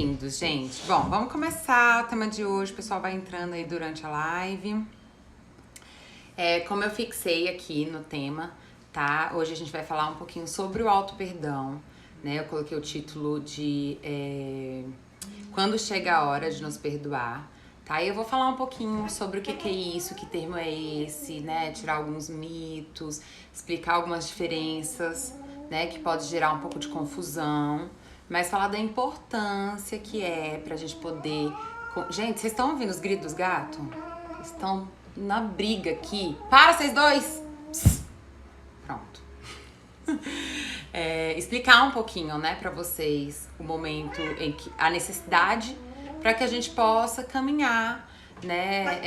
Bem-vindos, gente. Bom, vamos começar o tema de hoje. O pessoal vai entrando aí durante a live. Como eu fixei aqui no tema, tá? Hoje a gente vai falar um pouquinho sobre o auto-perdão, né? Eu coloquei o título de Quando Chega a Hora de Nos Perdoar, tá? E eu vou falar um pouquinho sobre o que é isso, que termo é esse, né? Tirar alguns mitos, explicar algumas diferenças, né? Que pode gerar um pouco de confusão. Mas falar da importância que é pra gente poder... Gente, vocês estão ouvindo os gritos dos gatos? Eles estão na briga aqui. Para, vocês dois! Psst. Pronto. Explicar um pouquinho, né, pra vocês o momento em que... A necessidade para que a gente possa caminhar, né,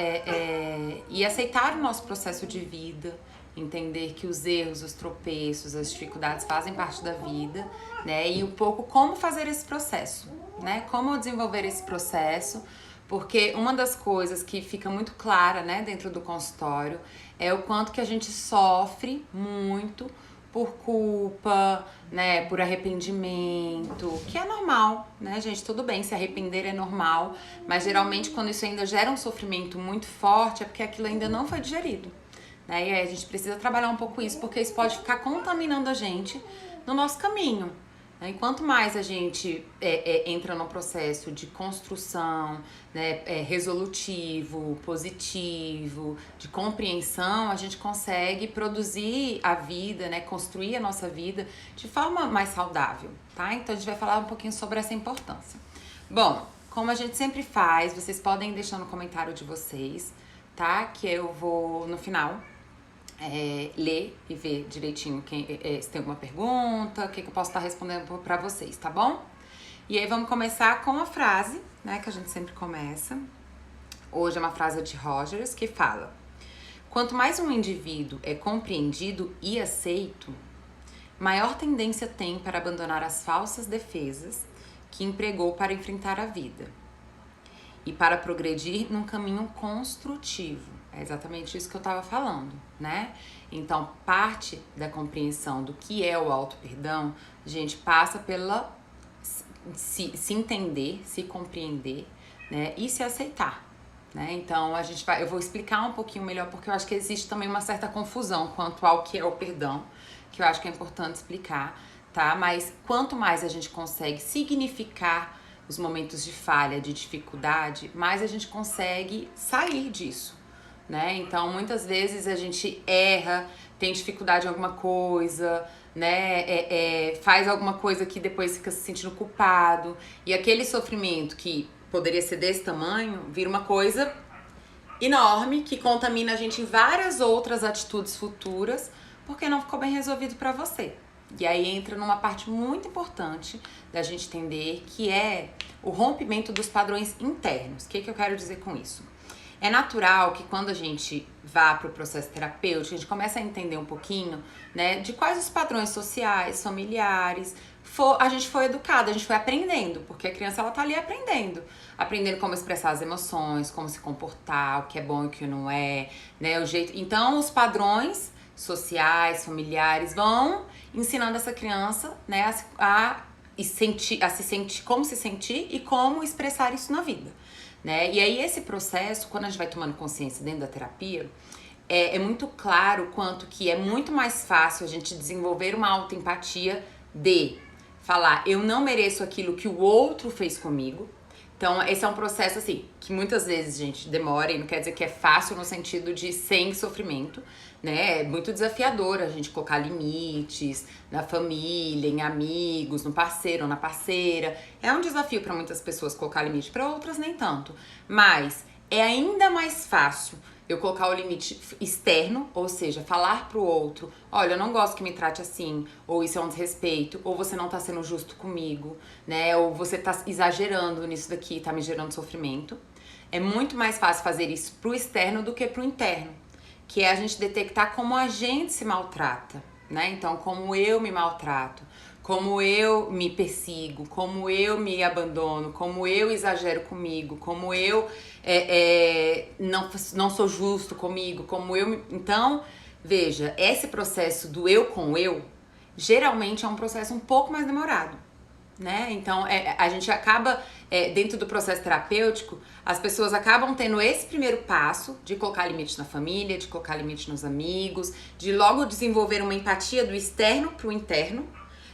e aceitar o nosso processo de vida, entender que os erros, os tropeços, as dificuldades fazem parte da vida, né, e um pouco como fazer esse processo, né, como desenvolver esse processo, porque uma das coisas que fica muito clara, né, dentro do consultório é o quanto que a gente sofre muito por culpa, né, por arrependimento, que é normal, né, gente, tudo bem, se arrepender é normal, mas geralmente quando isso ainda gera um sofrimento muito forte é porque aquilo ainda não foi digerido, né, e aí a gente precisa trabalhar um pouco isso, porque isso pode ficar contaminando a gente no nosso caminho, né, e quanto mais a gente entra no processo de construção, né, resolutivo, positivo, de compreensão, a gente consegue produzir a vida, né, construir a nossa vida de forma mais saudável, tá? Então a gente vai falar um pouquinho sobre essa importância. Bom, como a gente sempre faz, vocês podem deixar no comentário de vocês, tá? Que eu vou, no final, ler e ver direitinho se tem alguma pergunta, o que eu posso estar respondendo pra vocês, tá bom? E aí vamos começar com a frase, né, que a gente sempre começa. Hoje é uma frase de Rogers que fala: quanto mais um indivíduo é compreendido e aceito, maior tendência tem para abandonar as falsas defesas que empregou para enfrentar a vida e para progredir num caminho construtivo. É exatamente isso que eu estava falando, né? Então, parte da compreensão do que é o auto-perdão, a gente passa pela se entender, se compreender, né? E se aceitar, né? Então, eu vou explicar um pouquinho melhor, porque eu acho que existe também uma certa confusão quanto ao que é o perdão, que eu acho que é importante explicar, tá? Mas quanto mais a gente consegue significar os momentos de falha, de dificuldade, mais a gente consegue sair disso, né? Então, muitas vezes a gente erra, tem dificuldade em alguma coisa, né? Faz alguma coisa que depois fica se sentindo culpado, e aquele sofrimento que poderia ser desse tamanho, vira uma coisa enorme que contamina a gente em várias outras atitudes futuras, porque não ficou bem resolvido pra você. E aí entra numa parte muito importante da gente entender, que é o rompimento dos padrões internos. O que eu quero dizer com isso? É natural que quando a gente vá para o processo terapêutico, a gente começa a entender um pouquinho, né, de quais os padrões sociais, familiares, a gente foi educado, a gente foi aprendendo, porque a criança ela tá ali aprendendo como expressar as emoções, como se comportar, o que é bom e o que não é, né, o jeito. Então, os padrões sociais, familiares vão ensinando essa criança, né, como se sentir e como expressar isso na vida, né? E aí esse processo, quando a gente vai tomando consciência dentro da terapia, é muito claro quanto que é muito mais fácil a gente desenvolver uma autoempatia de falar, eu não mereço aquilo que o outro fez comigo. Então, esse é um processo, assim, que muitas vezes, gente, demora, e não quer dizer que é fácil no sentido de sem sofrimento, né? É muito desafiador a gente colocar limites na família, em amigos, no parceiro ou na parceira. É um desafio para muitas pessoas colocar limite, para outras nem tanto. Mas é ainda mais fácil eu colocar o limite externo, ou seja, falar pro outro, olha, eu não gosto que me trate assim, ou isso é um desrespeito, ou você não tá sendo justo comigo, né, ou você tá exagerando nisso daqui, tá me gerando sofrimento. É muito mais fácil fazer isso pro externo do que pro interno, que é a gente detectar como a gente se maltrata, né, então como eu me maltrato, como eu me persigo, como eu me abandono, como eu exagero comigo, como eu não sou justo comigo, como eu... Então, veja, esse processo do eu com eu, geralmente é um processo um pouco mais demorado, né? Então, a gente acaba, dentro do processo terapêutico, as pessoas acabam tendo esse primeiro passo de colocar limite na família, de colocar limite nos amigos, de logo desenvolver uma empatia do externo para o interno,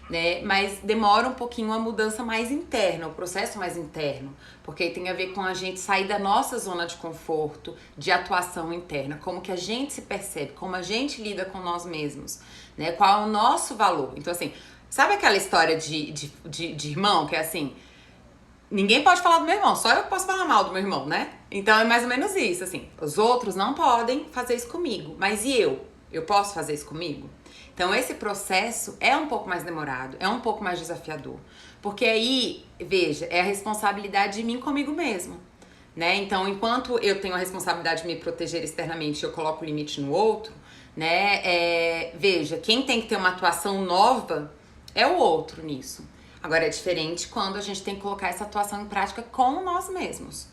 né? Mas demora um pouquinho a mudança mais interna, o processo mais interno, porque tem a ver com a gente sair da nossa zona de conforto, de atuação interna, como que a gente se percebe, como a gente lida com nós mesmos, né? Qual é o nosso valor. Então, assim, sabe aquela história de irmão que é assim, ninguém pode falar do meu irmão, só eu posso falar mal do meu irmão, né? Então é mais ou menos isso, assim, os outros não podem fazer isso comigo, mas e eu? Eu posso fazer isso comigo? Então esse processo é um pouco mais demorado, é um pouco mais desafiador. Porque aí, veja, é a responsabilidade de mim comigo mesmo, né? Então, enquanto eu tenho a responsabilidade de me proteger externamente e eu coloco o limite no outro, né? Veja, quem tem que ter uma atuação nova é o outro nisso. Agora é diferente quando a gente tem que colocar essa atuação em prática com nós mesmos,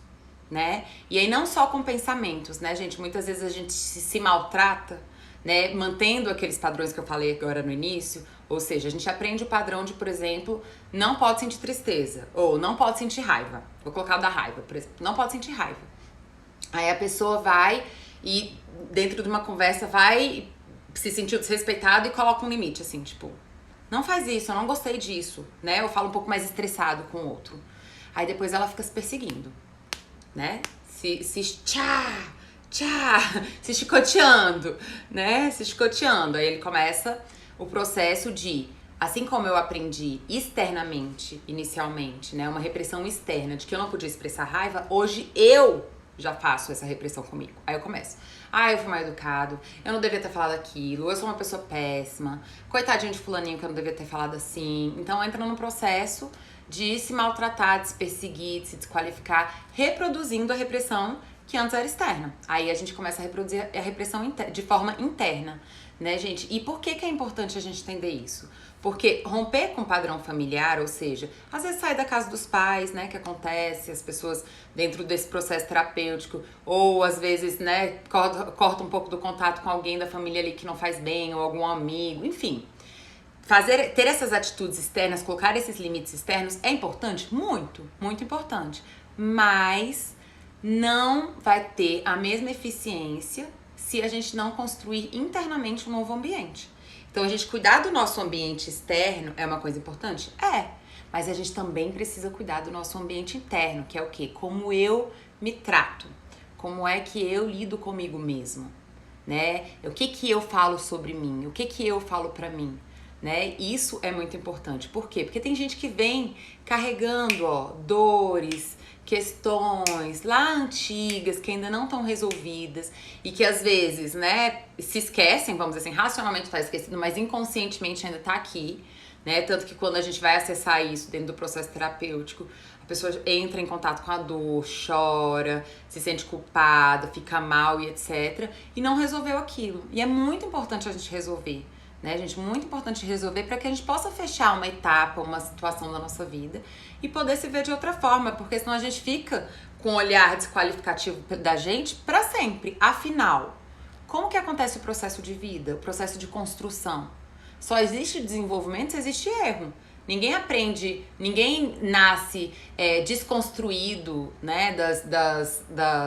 né? E aí não só com pensamentos, né, gente? Muitas vezes a gente se maltrata, né, mantendo aqueles padrões que eu falei agora no início, ou seja, a gente aprende o padrão de, por exemplo, não pode sentir tristeza, ou não pode sentir raiva. Vou colocar o da raiva, por exemplo, não pode sentir raiva. Aí a pessoa vai e, dentro de uma conversa, vai se sentir desrespeitado e coloca um limite, assim, tipo, não faz isso, eu não gostei disso, né? Eu falo um pouco mais estressado com o outro. Aí depois ela fica se perseguindo, né? Se chicoteando, né? Se chicoteando. Aí ele começa o processo de, assim como eu aprendi externamente, inicialmente, né? Uma repressão externa de que eu não podia expressar raiva, hoje eu já faço essa repressão comigo. Aí eu começo. Eu fui mal educado, eu não devia ter falado aquilo, eu sou uma pessoa péssima, coitadinho de fulaninho que eu não devia ter falado assim. Então entra num processo de se maltratar, de se perseguir, de se desqualificar, reproduzindo a repressão que antes era externa. Aí a gente começa a reproduzir a repressão de forma interna, né, gente? E por que é importante a gente entender isso? Porque romper com o padrão familiar, ou seja, às vezes sai da casa dos pais, né, que acontece, as pessoas dentro desse processo terapêutico, ou às vezes, né, corta um pouco do contato com alguém da família ali que não faz bem, ou algum amigo, enfim. Ter essas atitudes externas, colocar esses limites externos é importante? Muito, muito importante. Mas não vai ter a mesma eficiência se a gente não construir internamente um novo ambiente. Então, a gente cuidar do nosso ambiente externo é uma coisa importante? É. Mas a gente também precisa cuidar do nosso ambiente interno, que é o quê? Como eu me trato. Como é que eu lido comigo mesmo, né? O que eu falo sobre mim? O que eu falo pra mim? Né? Isso é muito importante. Por quê? Porque tem gente que vem carregando, dores, questões lá antigas que ainda não estão resolvidas e que às vezes, né, se esquecem, vamos dizer assim, racionalmente está esquecido, mas inconscientemente ainda está aqui, né? Tanto que quando a gente vai acessar isso dentro do processo terapêutico, a pessoa entra em contato com a dor, chora, se sente culpada, fica mal e etc. E não resolveu aquilo. E é muito importante a gente resolver. Né, gente? Muito importante resolver para que a gente possa fechar uma etapa, uma situação da nossa vida e poder se ver de outra forma, porque senão a gente fica com um olhar desqualificativo da gente para sempre. Afinal, como que acontece o processo de vida, o processo de construção? Só existe desenvolvimento se existe erro. Ninguém aprende, ninguém nasce desconstruído, né,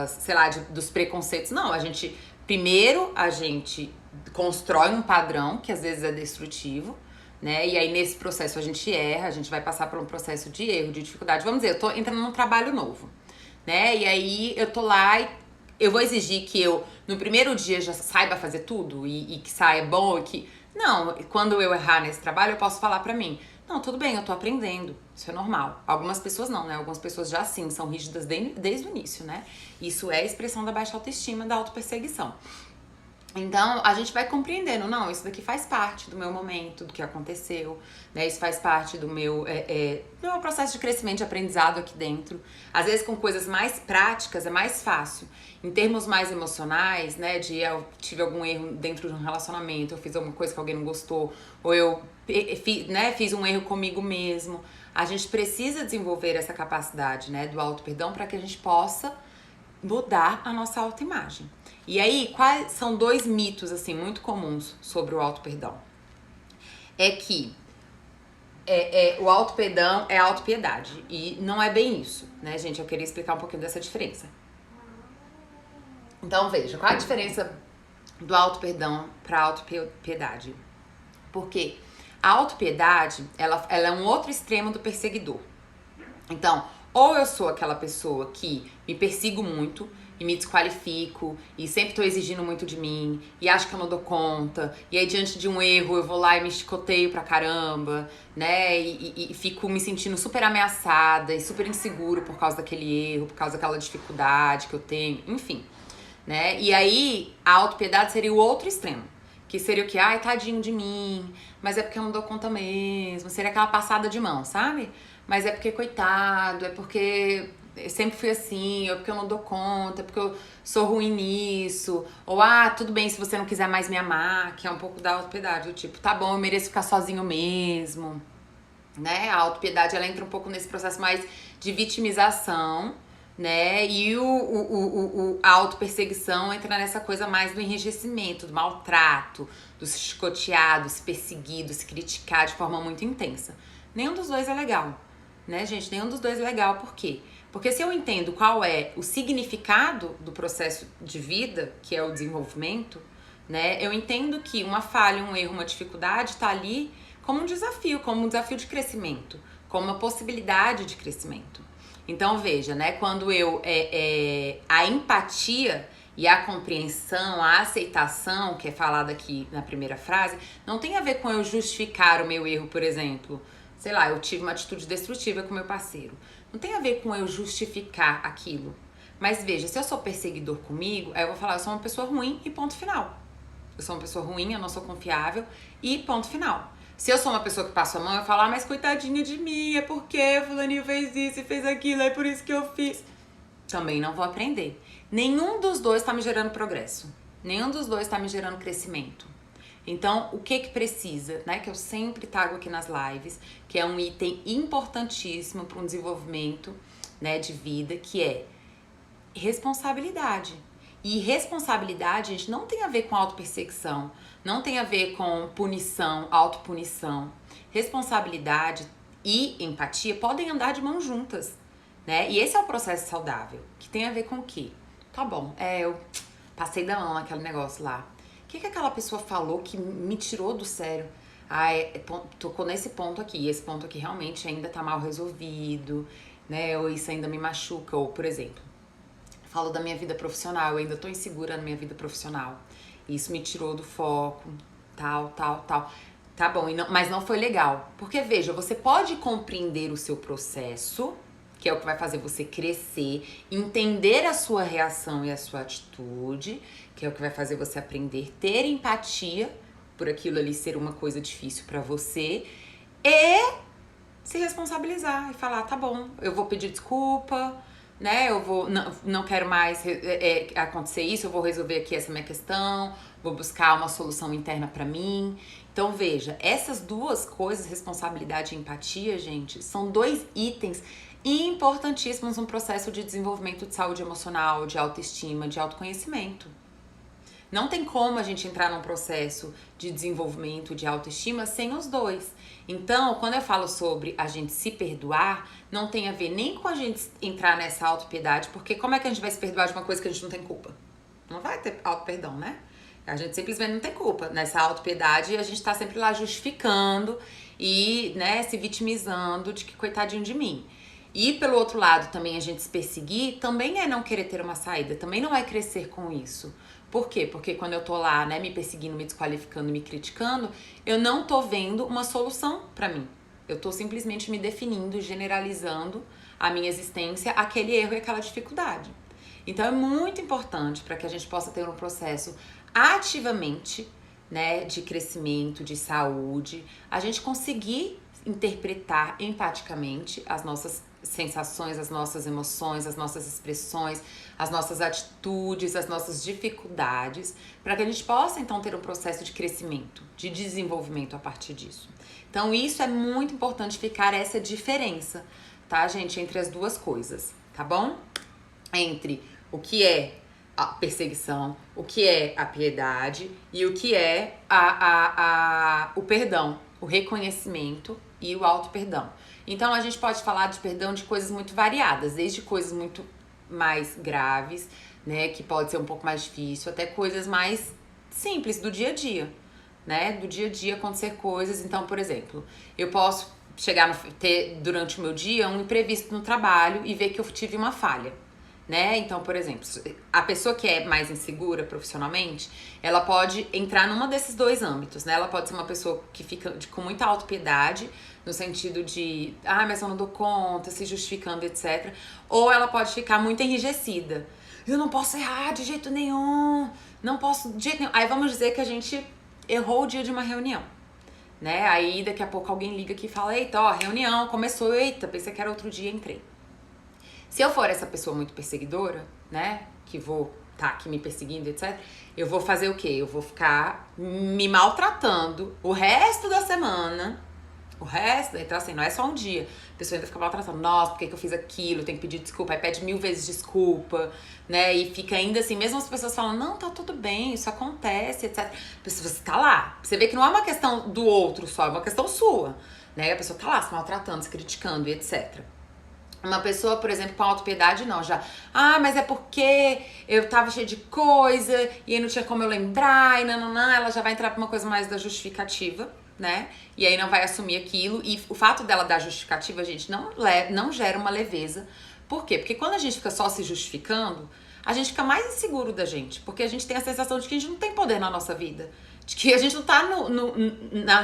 sei lá, dos preconceitos. Não, primeiro a gente constrói um padrão que às vezes é destrutivo, né? E aí nesse processo a gente erra, a gente vai passar por um processo de erro, de dificuldade. Vamos dizer, eu tô entrando num trabalho novo, né? E aí eu tô lá e eu vou exigir que eu no primeiro dia já saiba fazer tudo e que saia bom e que... Não, quando eu errar nesse trabalho eu posso falar pra mim, não, tudo bem, eu tô aprendendo, isso é normal. Algumas pessoas não, né? Algumas pessoas já sim, são rígidas desde o início, né? Isso é a expressão da baixa autoestima, da autoperseguição. Então, a gente vai compreendendo, não, isso daqui faz parte do meu momento, do que aconteceu, né? Isso faz parte do meu processo de crescimento, de aprendizado aqui dentro. Às vezes, com coisas mais práticas, é mais fácil. Em termos mais emocionais, né? Eu tive algum erro dentro de um relacionamento, eu fiz alguma coisa que alguém não gostou, ou eu fiz um erro comigo mesmo. A gente precisa desenvolver essa capacidade, né? Do auto-perdão para que a gente possa mudar a nossa autoimagem. E aí, quais são 2 mitos, assim, muito comuns sobre o auto-perdão? É que o auto-perdão é autopiedade. E não é bem isso, né, gente? Eu queria explicar um pouquinho dessa diferença. Então, veja, qual é a diferença do auto-perdão para autopiedade? Porque a autopiedade, ela é um outro extremo do perseguidor. Então, ou eu sou aquela pessoa que me persigo muito e me desqualifico e sempre tô exigindo muito de mim e acho que eu não dou conta, e aí diante de um erro eu vou lá e me chicoteio pra caramba, né, e fico me sentindo super ameaçada e super inseguro por causa daquele erro, por causa daquela dificuldade que eu tenho, enfim, né, e aí a autopiedade seria o outro extremo, que seria o que? Ai, tadinho de mim, mas é porque eu não dou conta mesmo, seria aquela passada de mão, sabe? Mas é porque, coitado, é porque eu sempre fui assim, ou porque eu não dou conta, é porque eu sou ruim nisso, ou tudo bem se você não quiser mais me amar, que é um pouco da autopiedade, do tipo, tá bom, eu mereço ficar sozinho mesmo, né? A autopiedade, ela entra um pouco nesse processo mais de vitimização, né? E a autoperseguição entra nessa coisa mais do enrijecimento, do maltrato, do se chicotear, do se perseguir, do se criticar de forma muito intensa. Nenhum dos dois é legal, né, gente? Nenhum dos dois é legal, por quê? Porque se eu entendo qual é o significado do processo de vida, que é o desenvolvimento, né, eu entendo que uma falha, um erro, uma dificuldade tá ali como um desafio de crescimento, como uma possibilidade de crescimento. Então, veja, né, quando a empatia e a compreensão, a aceitação, que é falada aqui na primeira frase, não tem a ver com eu justificar o meu erro, por exemplo. Sei lá, eu tive uma atitude destrutiva com meu parceiro. Não tem a ver com eu justificar aquilo. Mas veja, se eu sou perseguidor comigo, aí eu vou falar, eu sou uma pessoa ruim e ponto final. Eu sou uma pessoa ruim, eu não sou confiável e ponto final. Se eu sou uma pessoa que passa a mão, eu falo, mas coitadinha de mim, é porque fulaninho fez isso e fez aquilo, é por isso que eu fiz. Também não vou aprender. Nenhum dos dois tá me gerando progresso. Nenhum dos dois tá me gerando crescimento. Então, o que precisa, né, que eu sempre trago aqui nas lives, que é um item importantíssimo para um desenvolvimento, né, de vida, que é responsabilidade. E responsabilidade, gente, não tem a ver com autoperseguição, não tem a ver com punição, autopunição. Responsabilidade e empatia podem andar de mãos juntas, né? E esse é o processo saudável, que tem a ver com o quê? Tá bom, eu passei da mão naquele negócio lá. O que aquela pessoa falou que me tirou do sério? Tocou nesse ponto aqui, e esse ponto aqui realmente ainda tá mal resolvido, né? Ou isso ainda me machuca, ou, por exemplo, falo da minha vida profissional, eu ainda tô insegura na minha vida profissional. Isso me tirou do foco, tal. Tá bom, mas não foi legal. Porque, veja, você pode compreender o seu processo, que é o que vai fazer você crescer, entender a sua reação e a sua atitude, que é o que vai fazer você aprender, ter empatia por aquilo ali ser uma coisa difícil pra você, e se responsabilizar e falar, tá bom, eu vou pedir desculpa, né, eu vou, não quero mais acontecer isso, eu vou resolver aqui essa minha questão, vou buscar uma solução interna pra mim. Então, veja, essas duas coisas, responsabilidade e empatia, gente, são dois itens importantíssimos no processo de desenvolvimento de saúde emocional, de autoestima, de autoconhecimento. Não tem como a gente entrar num processo de desenvolvimento de autoestima sem os dois. Então, quando eu falo sobre a gente se perdoar, não tem a ver nem com a gente entrar nessa autopiedade, porque como é que a gente vai se perdoar de uma coisa que a gente não tem culpa? Não vai ter auto-perdão, né? A gente simplesmente não tem culpa. Nessa autopiedade, a gente tá sempre lá justificando e, né, se vitimizando de que coitadinho de mim. E pelo outro lado, também a gente se perseguir, também é não querer ter uma saída, também não é crescer com isso. Por quê? Porque quando eu tô lá, né, me perseguindo, me desqualificando, me criticando, eu não tô vendo uma solução pra mim. Eu tô simplesmente me definindo, generalizando a minha existência, aquele erro e aquela dificuldade. Então é muito importante para que a gente possa ter um processo ativamente, né, de crescimento, de saúde, a gente conseguir interpretar empaticamente as nossas sensações, as nossas emoções, as nossas expressões, as nossas atitudes, as nossas dificuldades, para que a gente possa então ter um processo de crescimento, de desenvolvimento a partir disso. Então isso é muito importante, ficar essa diferença, tá, gente, entre as duas coisas, tá bom? Entre o que é a perseguição, o que é a piedade e o que é o perdão, o reconhecimento, e o auto-perdão. Então a gente pode falar de perdão de coisas muito variadas, desde coisas muito mais graves, né, que pode ser um pouco mais difícil, até coisas mais simples do dia a dia, né, do dia a dia acontecer coisas. Então, por exemplo, eu posso ter durante o meu dia um imprevisto no trabalho e ver que eu tive uma falha, né? Então, por exemplo, a pessoa que é mais insegura profissionalmente, ela pode entrar numa desses dois âmbitos, né? Ela pode ser uma pessoa que fica com muita autopiedade, no sentido de, mas eu não dou conta, se justificando, etc. Ou ela pode ficar muito enrijecida. Eu não posso errar de jeito nenhum, não posso de jeito nenhum. Aí vamos dizer que a gente errou o dia de uma reunião, né? Aí daqui a pouco alguém liga aqui e fala, eita, ó, reunião começou, eita, pensei que era outro dia, entrei. Se eu for essa pessoa muito perseguidora, né, que vou tá aqui me perseguindo, etc., eu vou fazer o quê? Eu vou ficar me maltratando o resto da semana, então assim, não é só um dia. A pessoa ainda fica maltratando, nossa, por que eu fiz aquilo? Tem que pedir desculpa, aí pede 1000 vezes desculpa, né, e fica ainda assim, mesmo as pessoas falam, não, tá tudo bem, isso acontece, etc. A pessoa, você tá lá, você vê que não é uma questão do outro só, é uma questão sua, né, a pessoa tá lá se maltratando, se criticando e etc. Uma pessoa, por exemplo, com autopiedade, não, já, mas é porque eu tava cheia de coisa e aí não tinha como eu lembrar e nananã, ela já vai entrar pra uma coisa mais da justificativa, né? E aí não vai assumir aquilo. E o fato dela dar justificativa, gente, não gera uma leveza. Por quê? Porque quando a gente fica só se justificando, a gente fica mais inseguro da gente, porque a gente tem a sensação de que a gente não tem poder na nossa vida, de que a gente não tá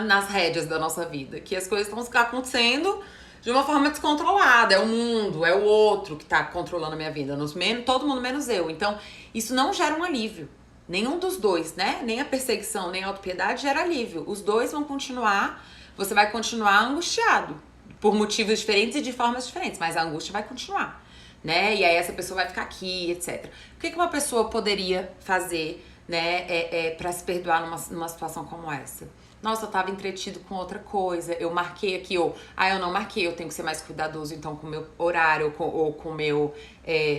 nas rédeas da nossa vida, que as coisas estão acontecendo de uma forma descontrolada, é o mundo, é o outro que tá controlando a minha vida, todo mundo menos eu. Então, isso não gera um alívio. Nenhum dos dois, né? Nem a perseguição, nem a autopiedade gera alívio. Os dois vão continuar, você vai continuar angustiado, por motivos diferentes e de formas diferentes, mas a angústia vai continuar, né? E aí essa pessoa vai ficar aqui, etc. O que uma pessoa poderia fazer, né, pra se perdoar numa situação como essa? Nossa, eu tava entretido com outra coisa, eu marquei aqui, eu não marquei, eu tenho que ser mais cuidadoso então com o meu horário, ou com o meu...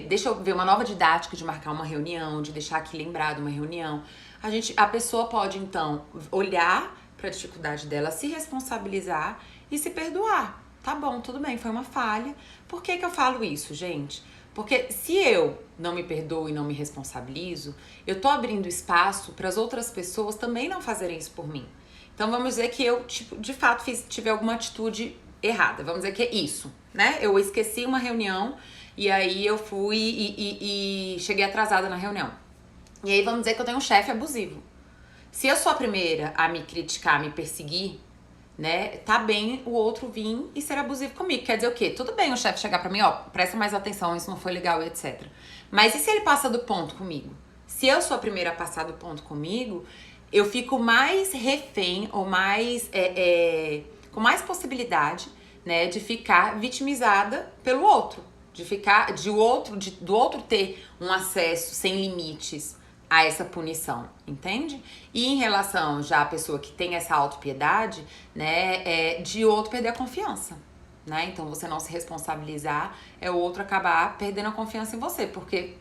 deixa eu ver uma nova didática de marcar uma reunião, de deixar aqui lembrado uma reunião. A pessoa pode então olhar pra dificuldade dela, se responsabilizar e se perdoar. Tá bom, tudo bem, foi uma falha. Por que eu falo isso, gente? Porque se eu não me perdoo e não me responsabilizo, eu tô abrindo espaço para as outras pessoas também não fazerem isso por mim. Então vamos dizer que eu, de fato, tive alguma atitude errada. Vamos dizer que é isso, né? Eu esqueci uma reunião e aí eu fui e cheguei atrasada na reunião. E aí vamos dizer que eu tenho um chefe abusivo. Se eu sou a primeira a me criticar, a me perseguir, né? Tá bem o outro vir e ser abusivo comigo. Quer dizer o quê? Tudo bem o chefe chegar pra mim, ó, presta mais atenção, isso não foi legal, etc. Mas e se ele passa do ponto comigo? Se eu sou a primeira a passar do ponto comigo, eu fico mais refém ou mais com mais possibilidade, né, de ficar vitimizada pelo outro, do outro ter um acesso sem limites a essa punição, entende? E em relação já à pessoa que tem essa autopiedade, né, de outro perder a confiança, né? Então você não se responsabilizar é o outro acabar perdendo a confiança em você, porque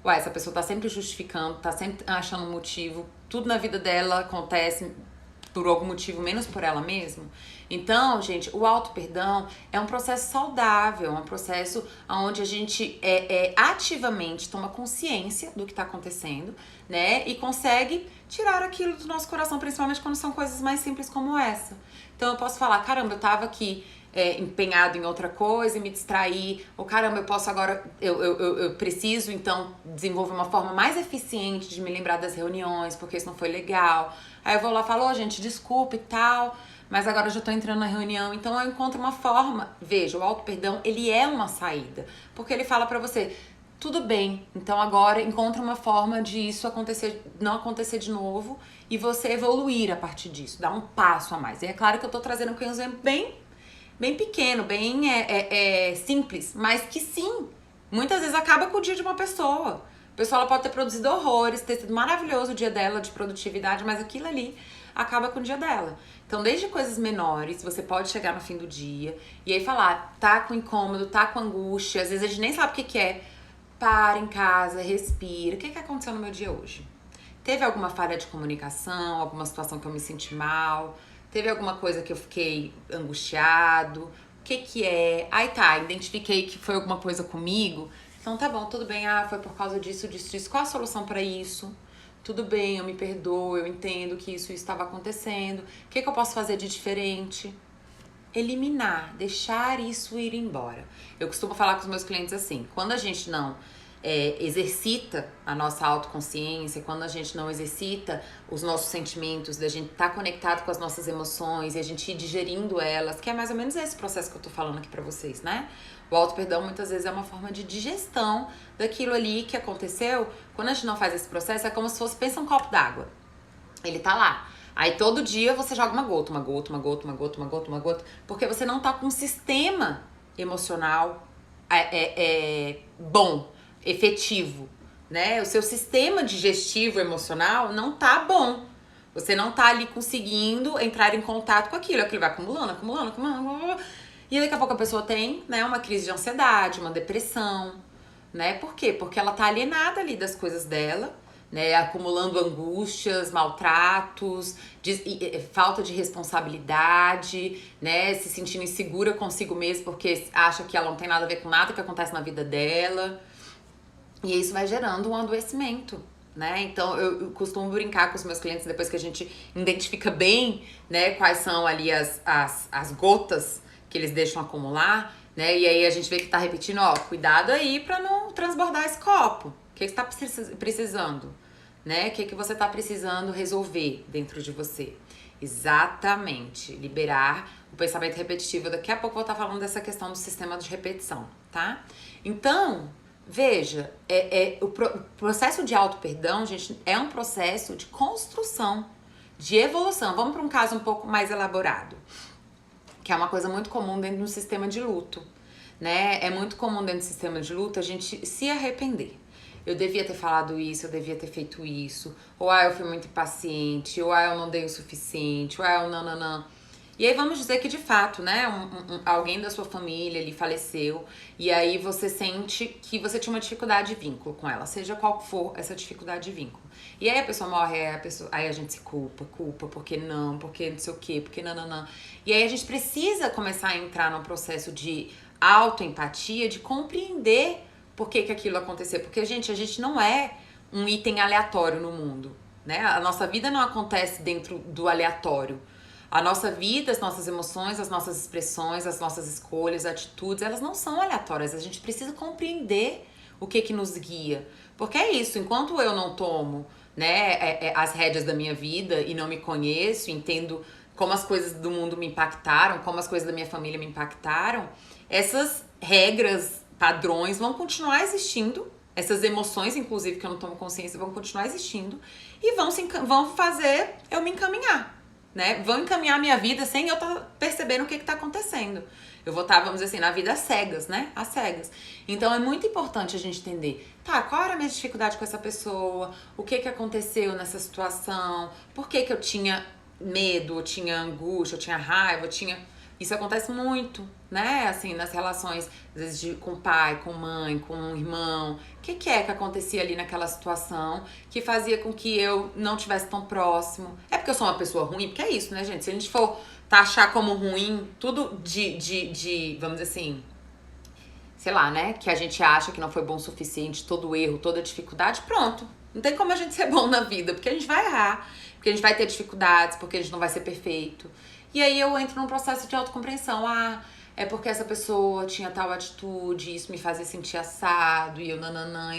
essa pessoa tá sempre justificando, tá sempre achando um motivo, tudo na vida dela acontece por algum motivo, menos por ela mesma. Então, gente, o auto-perdão é um processo saudável, é um processo onde a gente ativamente toma consciência do que tá acontecendo, né? E consegue tirar aquilo do nosso coração, principalmente quando são coisas mais simples como essa. Então eu posso falar, caramba, eu tava aqui empenhado em outra coisa e me distrair, ou caramba, eu posso agora, eu preciso então desenvolver uma forma mais eficiente de me lembrar das reuniões, porque isso não foi legal. Aí eu vou lá e falo, gente, desculpa e tal, mas agora eu já tô entrando na reunião, então eu encontro uma forma. Veja, o auto-perdão, ele é uma saída, porque ele fala pra você, tudo bem, então agora encontra uma forma de isso não acontecer de novo e você evoluir a partir disso, dar um passo a mais. E é claro que eu tô trazendo um exemplo bem pequeno, bem simples, mas que sim, muitas vezes acaba com o dia de uma pessoa. A pessoa ela pode ter produzido horrores, ter sido maravilhoso o dia dela de produtividade, mas aquilo ali acaba com o dia dela. Então, desde coisas menores, você pode chegar no fim do dia e aí falar, tá com incômodo, tá com angústia, às vezes a gente nem sabe o que é. Para em casa, respira. O que aconteceu no meu dia hoje? Teve alguma falha de comunicação, alguma situação que eu me senti mal? Teve alguma coisa que eu fiquei angustiado? O que que é? Aí tá, identifiquei que foi alguma coisa comigo. Então tá bom, tudo bem. Ah, foi por causa disso, disso, disso. Qual a solução pra isso? Tudo bem, eu me perdoo, eu entendo que isso estava acontecendo. O que que eu posso fazer de diferente? Eliminar, deixar isso ir embora. Eu costumo falar com os meus clientes assim, quando a gente não exercita a nossa autoconsciência, quando a gente não exercita os nossos sentimentos, da gente estar conectado com as nossas emoções e a gente ir digerindo elas, que é mais ou menos esse processo que eu tô falando aqui pra vocês, né? O auto-perdão muitas vezes é uma forma de digestão daquilo ali que aconteceu. Quando a gente não faz esse processo, é como se fosse, pensa um copo d'água. Ele tá lá. Aí todo dia você joga uma gota, uma gota, uma gota, uma gota, uma gota, uma gota, porque você não tá com um sistema emocional bom, efetivo, né? O seu sistema digestivo emocional não tá bom. Você não tá ali conseguindo entrar em contato com aquilo. Aquilo vai acumulando, acumulando, acumulando. E daqui a pouco a pessoa tem, né, uma crise de ansiedade, uma depressão, né? Por quê? Porque ela tá alienada ali das coisas dela, né, acumulando angústias, maltratos, falta de responsabilidade, né, se sentindo insegura consigo mesma porque acha que ela não tem nada a ver com nada que acontece na vida dela. E isso vai gerando um adoecimento, né? Então eu costumo brincar com os meus clientes depois que a gente identifica bem, né, quais são ali as gotas que eles deixam acumular, né? E aí a gente vê que tá repetindo, ó, cuidado aí pra não transbordar esse copo. O que você tá precisando, né? O que você tá precisando resolver dentro de você? Exatamente, liberar o pensamento repetitivo. Daqui a pouco eu vou estar falando dessa questão do sistema de repetição, tá? Então, veja, o processo de auto-perdão, gente, é um processo de construção, de evolução. Vamos para um caso um pouco mais elaborado, que é uma coisa muito comum dentro do sistema de luto, né? É muito comum dentro do sistema de luto a gente se arrepender. Eu devia ter falado isso, eu devia ter feito isso, ou eu fui muito impaciente, ou eu não dei o suficiente, ou eu não. E aí vamos dizer que de fato, né, alguém da sua família ali faleceu, e aí você sente que você tinha uma dificuldade de vínculo com ela, seja qual for essa dificuldade de vínculo. E aí a pessoa morre, aí a gente se culpa, porque não sei o quê, porque não. E aí a gente precisa começar a entrar num processo de autoempatia, de compreender por que aquilo aconteceu. Porque, gente, a gente não é um item aleatório no mundo, né? A nossa vida não acontece dentro do aleatório. A nossa vida, as nossas emoções, as nossas expressões, as nossas escolhas, atitudes, elas não são aleatórias. A gente precisa compreender o que nos guia. Porque é isso, enquanto eu não tomo, né, as rédeas da minha vida e não me conheço, entendo como as coisas do mundo me impactaram, como as coisas da minha família me impactaram, essas regras, padrões vão continuar existindo, essas emoções, inclusive, que eu não tomo consciência, vão continuar existindo e vão fazer eu me encaminhar, né? Vão encaminhar a minha vida sem eu estar percebendo o que está acontecendo. Eu vou estar, vamos dizer assim, na vida às cegas, né? Às cegas. Então é muito importante a gente entender, tá, qual era a minha dificuldade com essa pessoa, o que aconteceu nessa situação, por que eu tinha medo, eu tinha angústia, eu tinha raiva, eu tinha... Isso acontece muito, né? Assim, nas relações, às vezes, com pai, com mãe, com um irmão. O que acontecia ali naquela situação que fazia com que eu não estivesse tão próximo? É porque eu sou uma pessoa ruim? Porque é isso, né, gente? Se a gente for taxar como ruim tudo vamos dizer assim, sei lá, né? Que a gente acha que não foi bom o suficiente, todo erro, toda dificuldade, pronto. Não tem como a gente ser bom na vida, porque a gente vai errar, porque a gente vai ter dificuldades, porque a gente não vai ser perfeito. E aí eu entro num processo de autocompreensão. Ah, é porque essa pessoa tinha tal atitude, isso me fazia sentir assado, e eu nananã.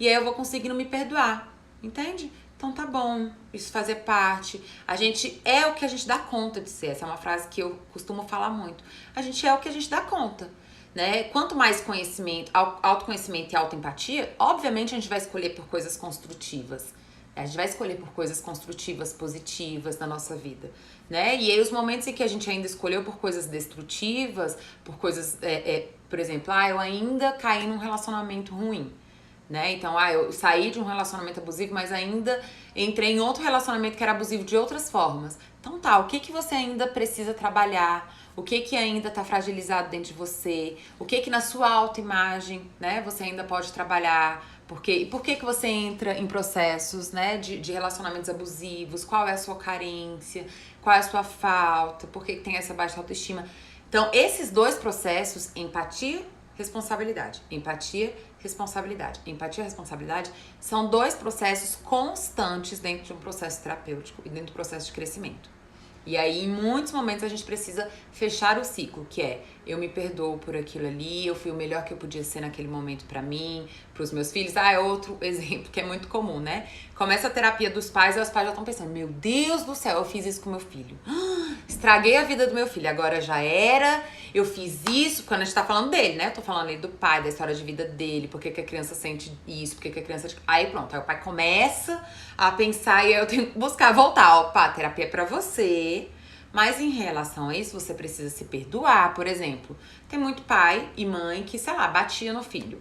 E aí eu vou conseguindo me perdoar, entende? Então tá bom, isso fazer parte. A gente é o que a gente dá conta de ser. Essa é uma frase que eu costumo falar muito. A gente é o que a gente dá conta, né? Quanto mais conhecimento, autoconhecimento e autoempatia, obviamente a gente vai escolher por coisas construtivas. A gente vai escolher por coisas construtivas, positivas na nossa vida, né? E aí os momentos em que a gente ainda escolheu por coisas destrutivas, por coisas, por exemplo, eu ainda caí num relacionamento ruim, né? Então, eu saí de um relacionamento abusivo, mas ainda entrei em outro relacionamento que era abusivo de outras formas. Então tá, o que você ainda precisa trabalhar? o que ainda tá fragilizado dentro de você, o que na sua autoimagem, né, você ainda pode trabalhar, e por que você entra em processos, né, de relacionamentos abusivos, qual é a sua carência, qual é a sua falta, por que tem essa baixa autoestima. Então, esses dois processos, empatia, responsabilidade, empatia, responsabilidade. Empatia e responsabilidade são dois processos constantes dentro de um processo terapêutico e dentro do processo de crescimento. E aí, em muitos momentos, a gente precisa fechar o ciclo, que é, eu me perdoo por aquilo ali, eu fui o melhor que eu podia ser naquele momento pra mim, pros meus filhos. É outro exemplo que é muito comum, né? Começa a terapia dos pais e os pais já estão pensando, meu Deus do céu, eu fiz isso com meu filho. Estraguei a vida do meu filho, agora já era, eu fiz isso, quando a gente tá falando dele, né? Eu tô falando aí do pai, da história de vida dele, por que a criança sente isso, por que a criança... Aí pronto, aí o pai começa a pensar e aí eu tenho que buscar voltar. Opa, terapia é pra você, mas em relação a isso, você precisa se perdoar. Por exemplo, tem muito pai e mãe que, sei lá, batia no filho,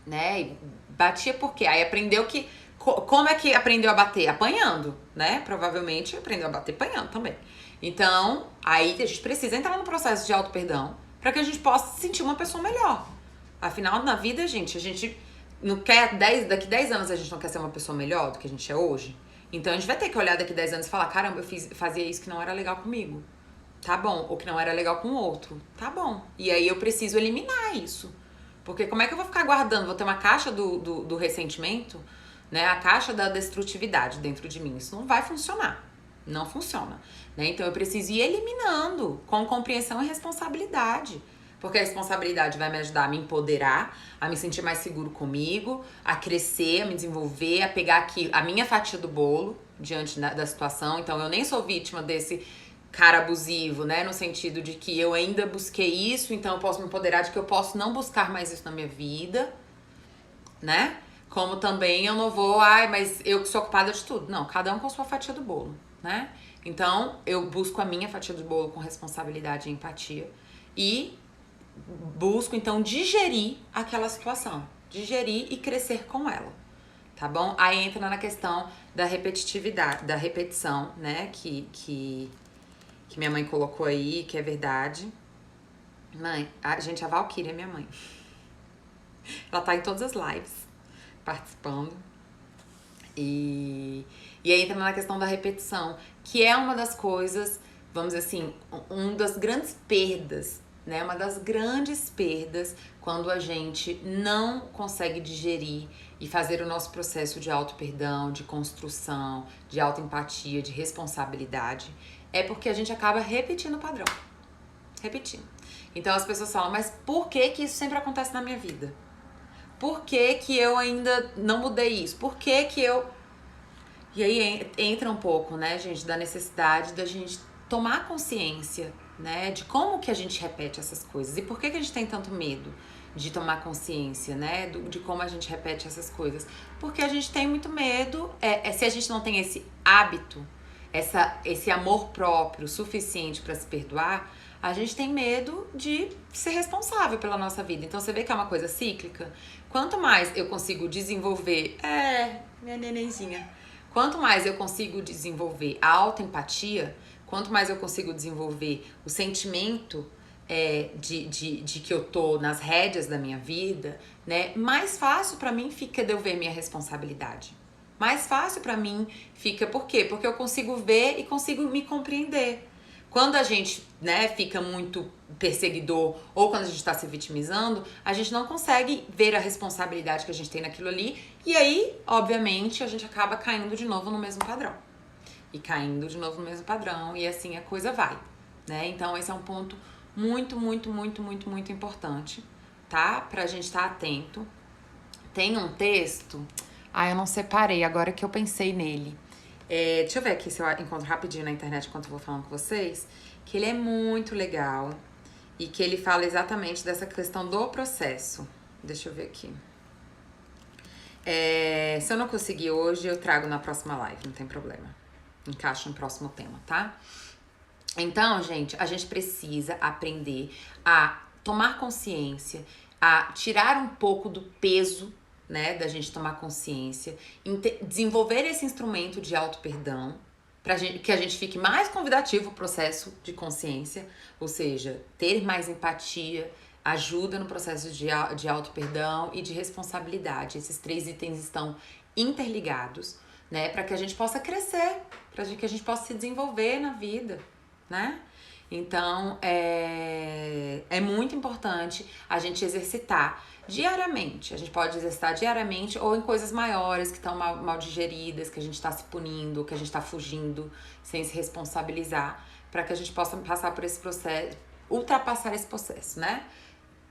né? E batia por quê? Aí aprendeu que... Como é que aprendeu a bater? Apanhando, né? Provavelmente aprendeu a bater apanhando também. Então, aí a gente precisa entrar no processo de auto-perdão para que a gente possa se sentir uma pessoa melhor. Afinal, na vida, gente, a gente não quer... daqui 10 anos a gente não quer ser uma pessoa melhor do que a gente é hoje. Então, a gente vai ter que olhar daqui 10 anos e falar, caramba, fazia isso que não era legal comigo. Tá bom. Ou que não era legal com o outro. Tá bom. E aí eu preciso eliminar isso. Porque como é que eu vou ficar guardando? Vou ter uma caixa do ressentimento, né? A caixa da destrutividade dentro de mim. Isso não vai funcionar. Não funciona, né? Então eu preciso ir eliminando com compreensão e responsabilidade. Porque a responsabilidade vai me ajudar a me empoderar, a me sentir mais seguro comigo, a crescer, a me desenvolver, a pegar aqui a minha fatia do bolo diante da situação. Então eu nem sou vítima desse cara abusivo, né? No sentido de que eu ainda busquei isso, então eu posso me empoderar de que eu posso não buscar mais isso na minha vida, né? Como também eu não vou, mas eu que sou ocupada de tudo. Não, cada um com a sua fatia do bolo, né? Então, eu busco a minha fatia do bolo com responsabilidade e empatia e busco, então, digerir aquela situação. Digerir e crescer com ela, tá bom? Aí entra na questão da repetitividade, da repetição, né? Que minha mãe colocou aí, que é verdade. Mãe, a Valkyria é minha mãe. Ela tá em todas as lives, participando. E aí entra na questão da repetição, que é uma das coisas, vamos dizer assim, uma das grandes perdas, né? Uma das grandes perdas quando a gente não consegue digerir e fazer o nosso processo de auto-perdão, de construção, de auto-empatia, de responsabilidade, é porque a gente acaba repetindo o padrão. Repetindo. Então as pessoas falam, mas por que que isso sempre acontece na minha vida? Por que que eu ainda não mudei isso? Por que que eu... E aí entra um pouco, né, gente, da necessidade da gente tomar consciência, né, de como que a gente repete essas coisas. E por que que a gente tem tanto medo de tomar consciência, né, de como a gente repete essas coisas? Porque a gente tem muito medo, se a gente não tem esse hábito, esse amor próprio suficiente para se perdoar, a gente tem medo de ser responsável pela nossa vida. Então você vê que é uma coisa cíclica. Quanto mais eu consigo desenvolver... minha nenenzinha. Quanto mais eu consigo desenvolver a autoempatia, quanto mais eu consigo desenvolver o sentimento de que eu tô nas rédeas da minha vida, né, mais fácil pra mim fica de eu ver minha responsabilidade. Mais fácil pra mim fica... Por quê? Porque eu consigo ver e consigo me compreender. Quando a gente, né, fica muito perseguidor ou quando a gente tá se vitimizando, a gente não consegue ver a responsabilidade que a gente tem naquilo ali e aí, obviamente, a gente acaba caindo de novo no mesmo padrão. E caindo de novo no mesmo padrão e assim a coisa vai, né? Então esse é um ponto muito, muito, muito, muito, muito importante, tá? Pra gente estar atento. Tem um texto... eu não separei, agora que eu pensei nele. Deixa eu ver aqui se eu encontro rapidinho na internet enquanto eu vou falando com vocês, que ele é muito legal e que ele fala exatamente dessa questão do processo. Deixa eu ver aqui. Se eu não conseguir hoje, eu trago na próxima live, não tem problema. Encaixo no próximo tema, tá? Então, gente, a gente precisa aprender a tomar consciência, a tirar um pouco do peso, né, da gente tomar consciência, desenvolver esse instrumento de auto-perdão, que a gente fique mais convidativo ao processo de consciência, ou seja, ter mais empatia, ajuda no processo de auto-perdão e de responsabilidade. Esses 3 itens estão interligados, né? Para que a gente possa crescer, para que a gente possa se desenvolver na vida, né? Então, é muito importante a gente exercitar diariamente. A gente pode exercitar diariamente ou em coisas maiores que estão mal digeridas, que a gente está se punindo, que a gente está fugindo, sem se responsabilizar, para que a gente possa passar por esse processo, ultrapassar esse processo, né?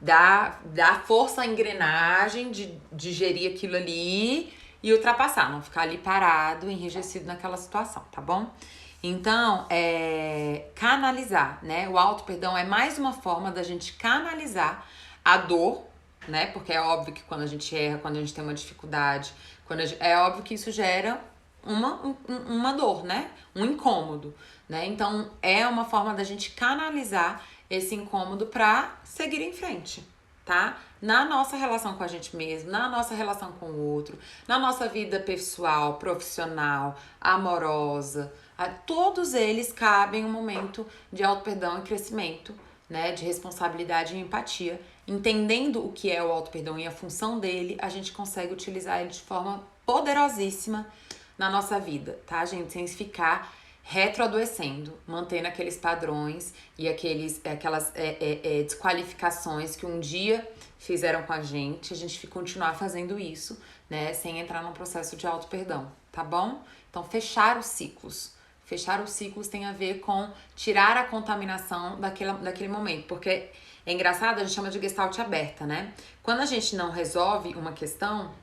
Dar força à engrenagem de digerir aquilo ali e ultrapassar, não ficar ali parado, enrijecido naquela situação, tá bom? Então, canalizar, né? O auto-perdão é mais uma forma da gente canalizar a dor, né? Porque é óbvio que quando a gente erra, quando a gente tem uma dificuldade, é óbvio que isso gera uma dor, né? Um incômodo, né? Então, é uma forma da gente canalizar esse incômodo pra seguir em frente, tá? Na nossa relação com a gente mesmo, na nossa relação com o outro, na nossa vida pessoal, profissional, amorosa, todos eles cabem um momento de auto-perdão e crescimento, né? De responsabilidade e empatia. Entendendo o que é o auto-perdão e a função dele, a gente consegue utilizar ele de forma poderosíssima na nossa vida, tá, gente? Sem ficar retroadoecendo, mantendo aqueles padrões e aquelas desqualificações que um dia fizeram com a gente continuar fazendo isso, né, sem entrar num processo de auto-perdão, tá bom? Então, fechar os ciclos. Fechar os ciclos tem a ver com tirar a contaminação daquele momento, porque é engraçado, a gente chama de gestalt aberta, né? Quando a gente não resolve uma questão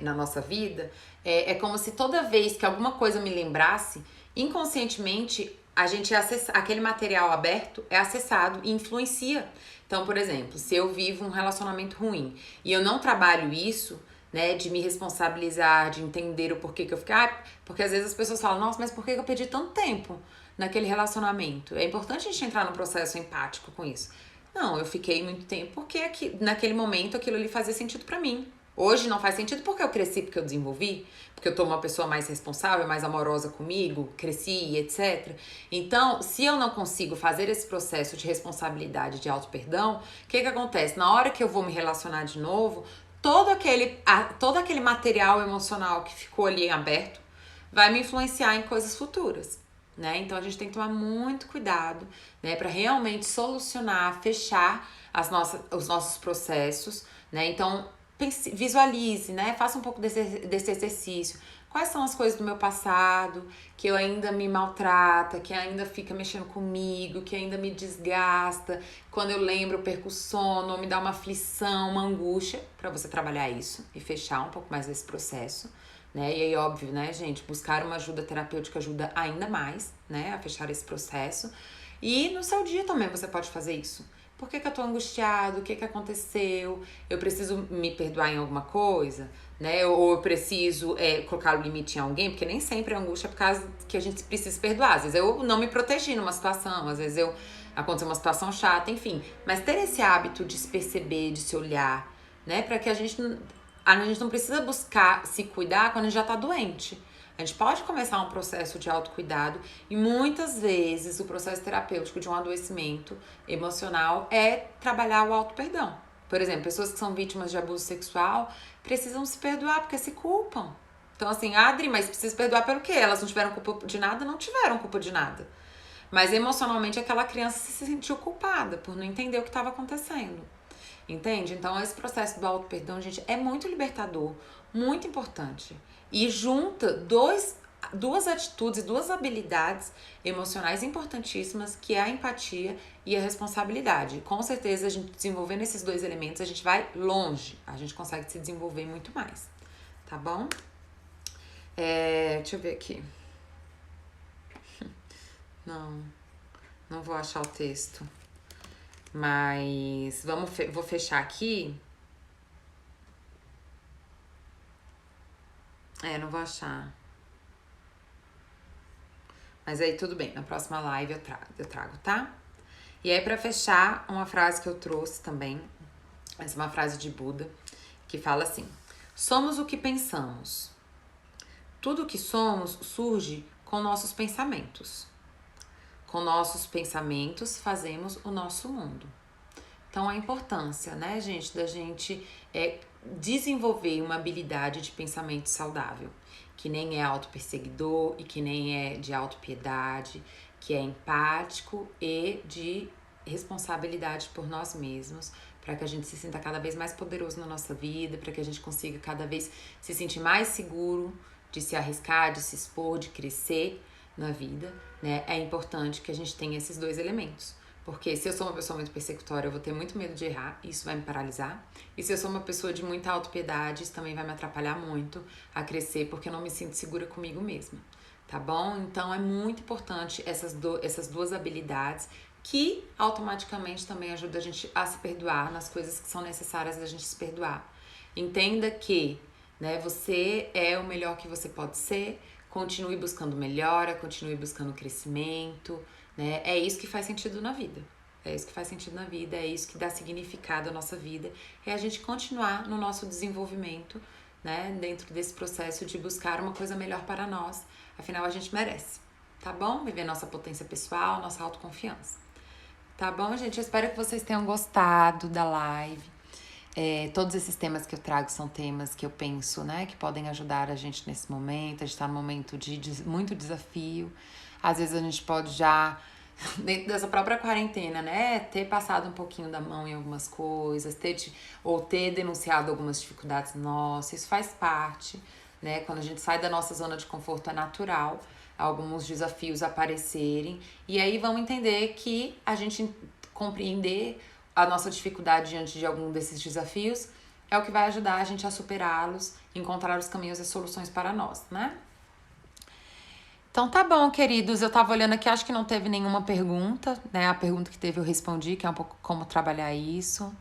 na nossa vida, é como se toda vez que alguma coisa me lembrasse, inconscientemente, aquele material aberto é acessado e influencia. Então, por exemplo, se eu vivo um relacionamento ruim e eu não trabalho isso, né, de me responsabilizar, de entender o porquê que eu fiquei... porque às vezes as pessoas falam, nossa, mas por que eu perdi tanto tempo naquele relacionamento? É importante a gente entrar no processo empático com isso. Não, eu fiquei muito tempo porque naquele momento aquilo ali fazia sentido pra mim. Hoje não faz sentido porque eu cresci, porque eu desenvolvi, porque eu tô uma pessoa mais responsável, mais amorosa comigo, cresci, etc. Então, se eu não consigo fazer esse processo de responsabilidade, de auto-perdão, o que acontece? Na hora que eu vou me relacionar de novo, todo aquele material emocional que ficou ali aberto vai me influenciar em coisas futuras, né? Então, a gente tem que tomar muito cuidado, né, para realmente solucionar, fechar os nossos processos, né? Então, visualize, né? Faça um pouco desse exercício. Quais são as coisas do meu passado que eu ainda me maltrata, que ainda fica mexendo comigo, que ainda me desgasta? Quando eu lembro, eu perco o sono, me dá uma aflição, uma angústia, para você trabalhar isso e fechar um pouco mais desse processo, né? E aí, óbvio, né, gente, buscar uma ajuda terapêutica ajuda ainda mais, né, a fechar esse processo. E no seu dia também você pode fazer isso. Por que eu tô angustiado? O que aconteceu? Eu preciso me perdoar em alguma coisa, né? Ou eu preciso colocar o limite em alguém, porque nem sempre a angústia é por causa que a gente precisa perdoar. Às vezes eu não me protegi numa situação, às vezes aconteceu uma situação chata, enfim. Mas ter esse hábito de se perceber, de se olhar, né? Pra que a gente não precisa buscar se cuidar quando a gente já tá doente. A gente pode começar um processo de autocuidado e muitas vezes o processo terapêutico de um adoecimento emocional é trabalhar o auto-perdão. Por exemplo, pessoas que são vítimas de abuso sexual precisam se perdoar porque se culpam. Então assim, Adri, mas precisa perdoar pelo quê? Elas não tiveram culpa de nada? Não tiveram culpa de nada. Mas emocionalmente aquela criança se sentiu culpada por não entender o que estava acontecendo. Entende? Então esse processo do auto-perdão, gente, é muito libertador, muito importante. E junta duas atitudes, duas habilidades emocionais importantíssimas, que é a empatia e a responsabilidade. Com certeza, a gente desenvolvendo esses 2 elementos, a gente vai longe. A gente consegue se desenvolver muito mais. Tá bom? Deixa eu ver aqui. Não vou achar o texto. Mas vou fechar aqui. Não vou achar. Mas aí tudo bem, na próxima live eu trago, tá? E aí pra fechar, uma frase que eu trouxe também. Essa é uma frase de Buda, que fala assim: somos o que pensamos. Tudo o que somos surge com nossos pensamentos. Com nossos pensamentos fazemos o nosso mundo. Então, a importância, né, gente, da gente desenvolver uma habilidade de pensamento saudável, que nem é autoperseguidor e que nem é de autopiedade, que é empático e de responsabilidade por nós mesmos, para que a gente se sinta cada vez mais poderoso na nossa vida, para que a gente consiga cada vez se sentir mais seguro de se arriscar, de se expor, de crescer na vida, né? É importante que a gente tenha esses dois elementos. Porque se eu sou uma pessoa muito persecutória, eu vou ter muito medo de errar, e isso vai me paralisar. E se eu sou uma pessoa de muita autopiedade, isso também vai me atrapalhar muito a crescer, porque eu não me sinto segura comigo mesma, tá bom? Então é muito importante essas duas habilidades, que automaticamente também ajuda a gente a se perdoar nas coisas que são necessárias da gente se perdoar. Entenda que, né, você é o melhor que você pode ser, continue buscando melhora, continue buscando crescimento, né? É isso que faz sentido na vida. É isso que faz sentido na vida, é isso que dá significado à nossa vida. É a gente continuar no nosso desenvolvimento, né? Dentro desse processo de buscar uma coisa melhor para nós. Afinal, a gente merece, tá bom? Viver nossa potência pessoal, nossa autoconfiança. Tá bom, gente? Eu espero que vocês tenham gostado da live. Todos esses temas que eu trago são temas que eu penso, né, que podem ajudar a gente nesse momento. A gente tá num momento de muito desafio. Às vezes a gente pode já, dentro dessa própria quarentena, né, ter passado um pouquinho da mão em algumas coisas, ter denunciado algumas dificuldades nossas. Isso faz parte, né? Quando a gente sai da nossa zona de conforto, é natural alguns desafios aparecerem. E aí vamos entender que a gente compreender a nossa dificuldade diante de algum desses desafios é o que vai ajudar a gente a superá-los, encontrar os caminhos e soluções para nós, né? Então tá bom, queridos. Eu tava olhando aqui, acho que não teve nenhuma pergunta, né? A pergunta que teve eu respondi, que é um pouco como trabalhar isso.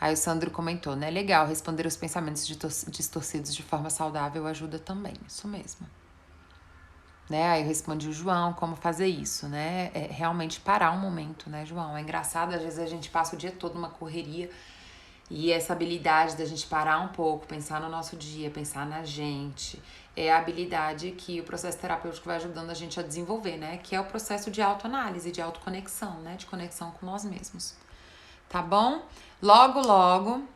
Aí o Sandro comentou, né? Legal, responder os pensamentos distorcidos de forma saudável ajuda também, isso mesmo. Né? Aí eu respondi o João, como fazer isso, né? É realmente parar um momento, né, João? É engraçado, às vezes a gente passa o dia todo numa correria e essa habilidade da gente parar um pouco, pensar no nosso dia, pensar na gente, é a habilidade que o processo terapêutico vai ajudando a gente a desenvolver, né? Que é o processo de autoanálise, de autoconexão, né? De conexão com nós mesmos. Tá bom? Logo, logo,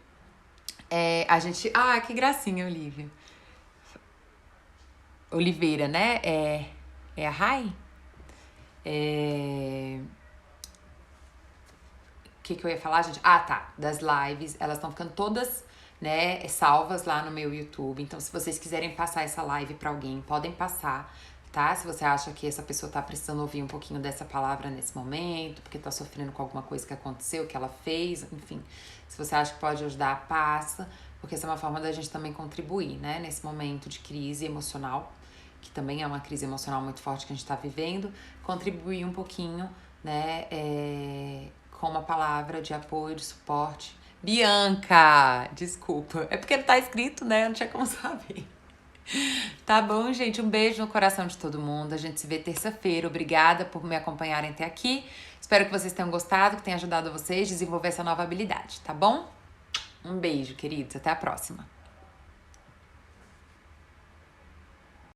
a gente... Ah, que gracinha, Olivia. Oliveira, né? É a Rai? O que eu ia falar, gente? Ah, tá. Das lives. Elas estão ficando todas, né, salvas lá no meu YouTube. Então, se vocês quiserem passar essa live pra alguém, podem passar, tá? Se você acha que essa pessoa tá precisando ouvir um pouquinho dessa palavra nesse momento, porque tá sofrendo com alguma coisa que aconteceu, que ela fez, enfim. Se você acha que pode ajudar, passa. Porque essa é uma forma da gente também contribuir, né? Nesse momento de crise emocional, que também é uma crise emocional muito forte que a gente tá vivendo. Contribuir um pouquinho, né? Com uma palavra de apoio, de suporte. Bianca! Desculpa. É porque não tá escrito, né? Eu não tinha como saber. Tá bom, gente? Um beijo no coração de todo mundo. A gente se vê terça-feira. Obrigada por me acompanharem até aqui. Espero que vocês tenham gostado, que tenha ajudado vocês a desenvolver essa nova habilidade, tá bom? Um beijo, queridos. Até a próxima.